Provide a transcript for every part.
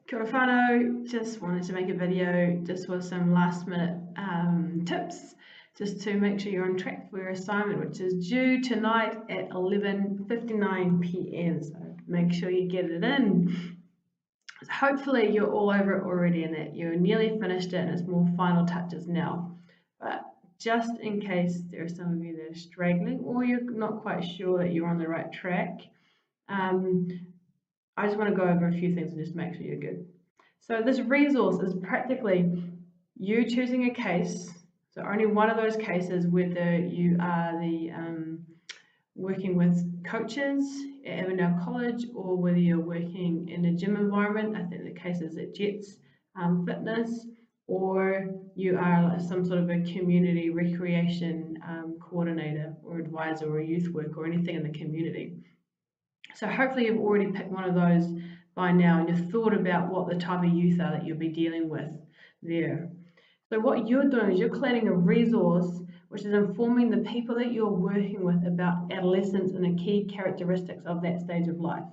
Kia ora whanau, just wanted to make a video just with some last minute tips just to make sure you're on track for your assignment, which is due tonight at 11:59 p.m. So make sure you get it in. Hopefully you're all over it already and that you're nearly finished it and it's more final touches now. But just in case there are some of you that are struggling or you're not quite sure that you're on the right track, I just want to go over a few things and just make sure you're good. So this resource is practically you choosing a case, so only one of those cases, whether you are the working with coaches at Avondale College or whether you're working in a gym environment. I think the case is at Jets Fitness, or you are like some sort of a community recreation coordinator or advisor or youth worker or anything in the community. So hopefully you've already picked one of those by now and you've thought about what the type of youth are that you'll be dealing with there. So what you're doing is you're creating a resource which is informing the people that you're working with about adolescence and the key characteristics of that stage of life.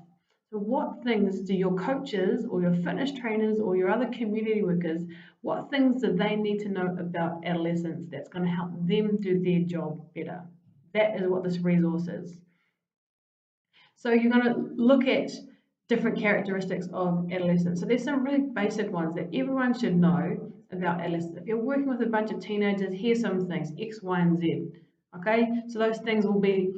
So what things do your coaches or your fitness trainers or your other community workers, what things do they need to know about adolescence that's going to help them do their job better? That is what this resource is. So you're going to look at different characteristics of adolescence. So there's some really basic ones that everyone should know about adolescence. If you're working with a bunch of teenagers, here's some things, X, Y, and Z. Okay, so those things will be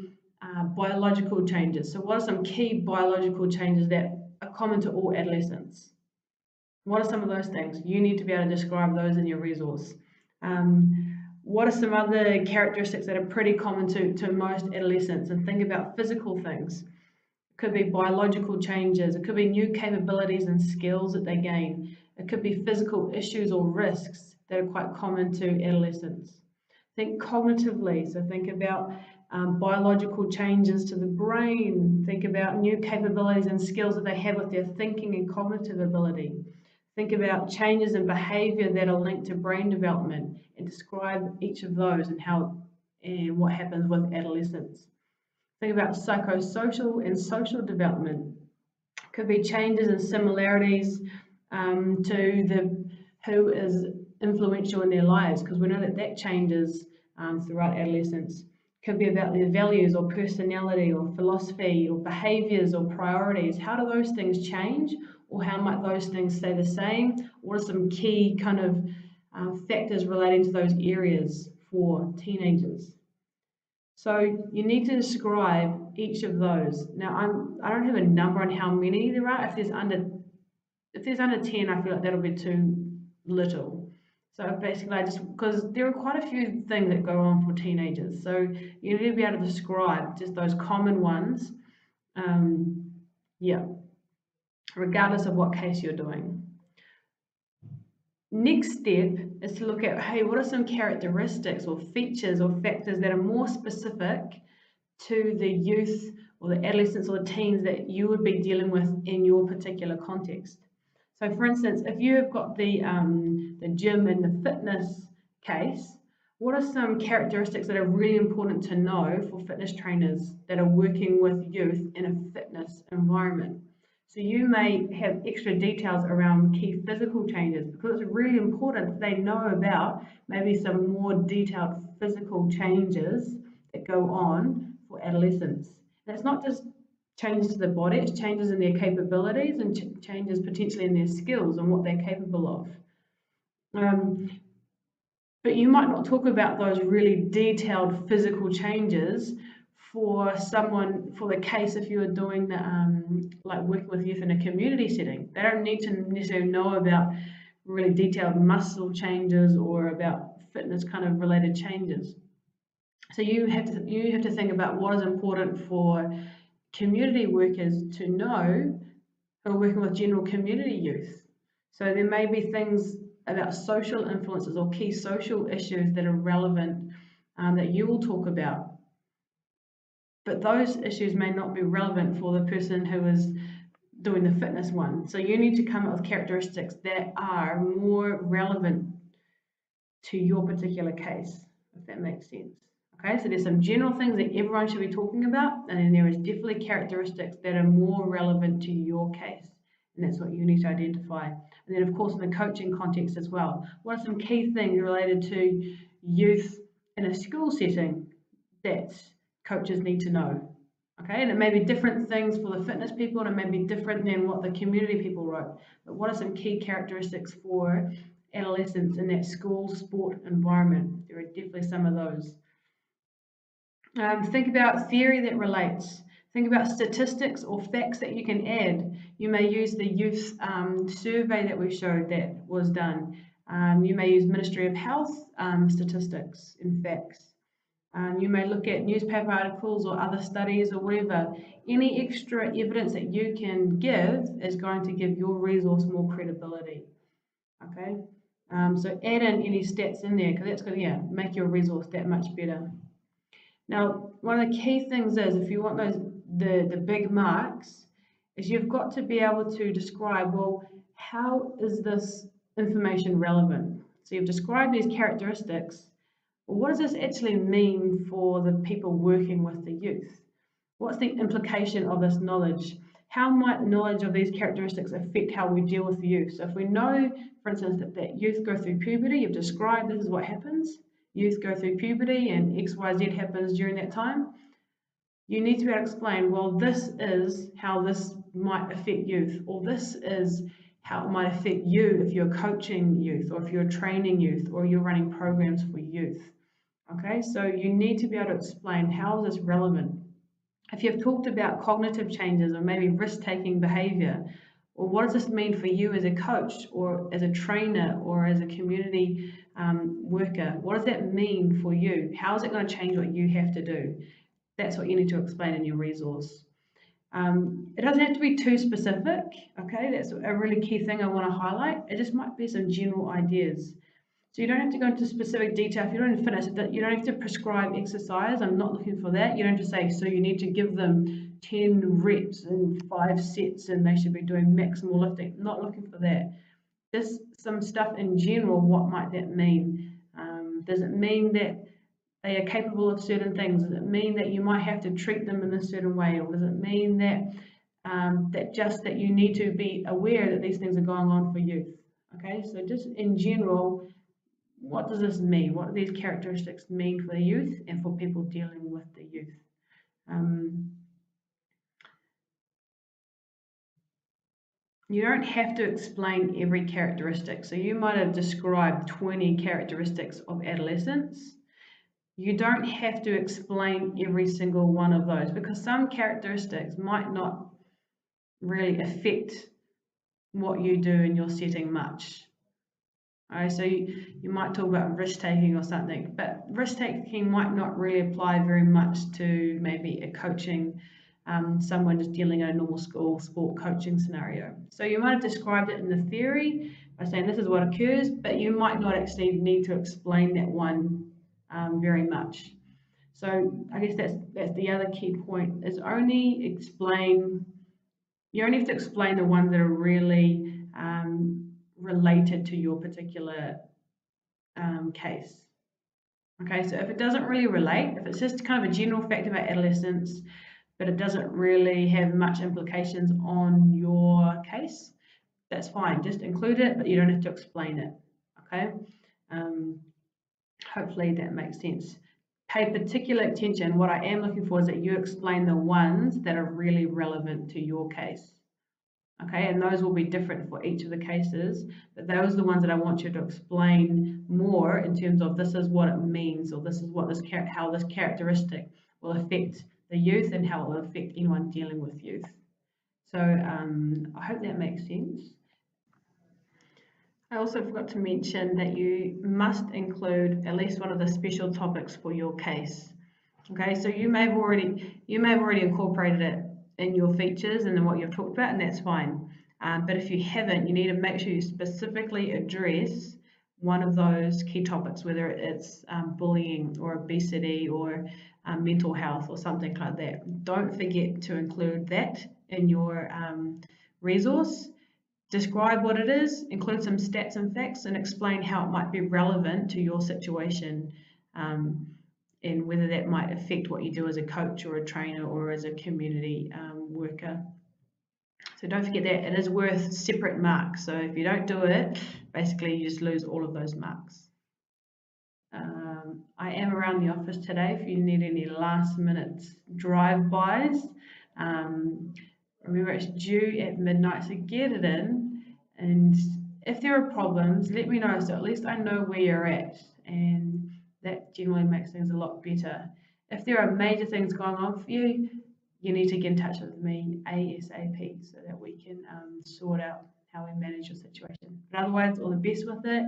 biological changes. So what are some key biological changes that are common to all adolescents? What are some of those things? You need to be able to describe those in your resource. What are some other characteristics that are pretty common to most adolescents? And think about physical things. It could be biological changes. It could be new capabilities and skills that they gain. It could be physical issues or risks that are quite common to adolescents. Think cognitively. So think about biological changes to the brain. Think about new capabilities and skills that they have with their thinking and cognitive ability. Think about changes in behavior that are linked to brain development and describe each of those and how and what happens with adolescents. Think about psychosocial and social development. Could be changes and similarities to who is influential in their lives, because we know that changes throughout adolescence. Could be about their values or personality or philosophy or behaviors or priorities. How do those things change, or how might those things stay the same? What are some key kind of factors relating to those areas for teenagers? So you need to describe each of those. Now I don't have a number on how many there are. If there's under 10, I feel like that'll be too little. So basically because there are quite a few things that go on for teenagers. So you need to be able to describe just those common ones. Yeah, regardless of what case you're doing. Next step is to look at, hey, what are some characteristics or features or factors that are more specific to the youth or the adolescents or the teens that you would be dealing with in your particular context. So for instance, if you've got the gym and the fitness case, what are some characteristics that are really important to know for fitness trainers that are working with youth in a fitness environment? So you may have extra details around key physical changes because it's really important that they know about maybe some more detailed physical changes that go on for adolescents. And it's not just changes to the body, it's changes in their capabilities and changes potentially in their skills and what they're capable of. But you might not talk about those really detailed physical changes for the case if you are doing the like working with youth in a community setting. They don't need to necessarily know about really detailed muscle changes or about fitness kind of related changes. So you have to think about what is important for community workers to know who are working with general community youth. So there may be things about social influences or key social issues that are relevant that you will talk about. But those issues may not be relevant for the person who is doing the fitness one. So you need to come up with characteristics that are more relevant to your particular case, if that makes sense. Okay, so there's some general things that everyone should be talking about, and then there is definitely characteristics that are more relevant to your case. and that's what you need to identify. And then, of course, in the coaching context as well, what are some key things related to youth in a school setting that coaches need to know? Okay, and it may be different things for the fitness people, and it may be different than what the community people wrote. But what are some key characteristics for adolescents in that school sport environment? There are definitely some of those. Think about theory that relates. Think about statistics or facts that you can add. You may use the youth survey that we showed that was done. You may use Ministry of Health statistics and facts. You may look at newspaper articles or other studies or whatever. Any extra evidence that you can give is going to give your resource more credibility. Okay, so add in any stats in there because that's going to make your resource that much better. Now, one of the key things is if you want the big marks, is you've got to be able to describe, well, how is this information relevant? So you've described these characteristics. Well, what does this actually mean for the people working with the youth? What's the implication of this knowledge? How might knowledge of these characteristics affect how we deal with the youth? So if we know, for instance, that youth go through puberty, you've described this is what happens. Youth go through puberty and XYZ happens during that time. You need to be able to explain, well, this is how this might affect youth, or this is how it might affect you if you're coaching youth, or if you're training youth, or you're running programs for youth. Okay, so you need to be able to explain how is this relevant. If you've talked about cognitive changes or maybe risk-taking behavior, or what does this mean for you as a coach or as a trainer or as a community worker? What does that mean for you? How is it going to change what you have to do? That's what you need to explain in your resource. It doesn't have to be too specific, okay? That's a really key thing I want to highlight. It just might be some general ideas. So you don't have to go into specific detail. If you don't finish, you don't have to prescribe exercise. I'm not looking for that. You don't have to say, so you need to give them 10 reps and 5 sets and they should be doing maximal lifting. Not looking for that. Just some stuff in general, what might that mean? Does it mean that they are capable of certain things? Does it mean that you might have to treat them in a certain way? Or does it mean that that you need to be aware that these things are going on for youth? Okay, so just in general, what does this mean? What do these characteristics mean for the youth and for people dealing with the youth? You don't have to explain every characteristic. So you might have described 20 characteristics of adolescence. You don't have to explain every single one of those because some characteristics might not really affect what you do in your setting much. Alright, so you might talk about risk-taking or something, but risk-taking might not really apply very much to maybe a coaching, someone just dealing in a normal school sport coaching scenario. So you might have described it in the theory by saying this is what occurs, but you might not actually need to explain that one very much. So I guess that's the other key point is you only have to explain the ones that are really related to your particular case. Okay, so if it doesn't really relate, if it's just kind of a general fact about adolescence, but it doesn't really have much implications on your case, that's fine. Just include it, but you don't have to explain it. Okay, hopefully that makes sense. Pay particular attention. What I am looking for is that you explain the ones that are really relevant to your case. Okay, and those will be different for each of the cases, but those are the ones that I want you to explain more in terms of this is what it means, or this is what how this characteristic will affect the youth and how it will affect anyone dealing with youth. So I hope that makes sense. I also forgot to mention that you must include at least one of the special topics for your case. Okay, so you may have already incorporated it in your features and in what you've talked about, and that's fine. But if you haven't, you need to make sure you specifically address one of those key topics, whether it's bullying or obesity or mental health or something like that. Don't forget to include that in your resource. Describe what it is, include some stats and facts, and explain how it might be relevant to your situation. And whether that might affect what you do as a coach or a trainer or as a community worker. So don't forget that it is worth separate marks. So if you don't do it, basically you just lose all of those marks. I am around the office today if you need any last minute drive-bys. Remember, it's due at midnight, so get it in. And if there are problems, let me know so at least I know where you're at, and that generally makes things a lot better. If there are major things going on for you, you need to get in touch with me ASAP so that we can sort out how we manage your situation. But otherwise, all the best with it.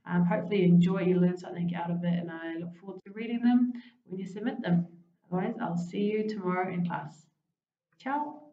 Hopefully, you enjoy, you learn something out of it, and I look forward to reading them when you submit them. Otherwise, I'll see you tomorrow in class. Ciao.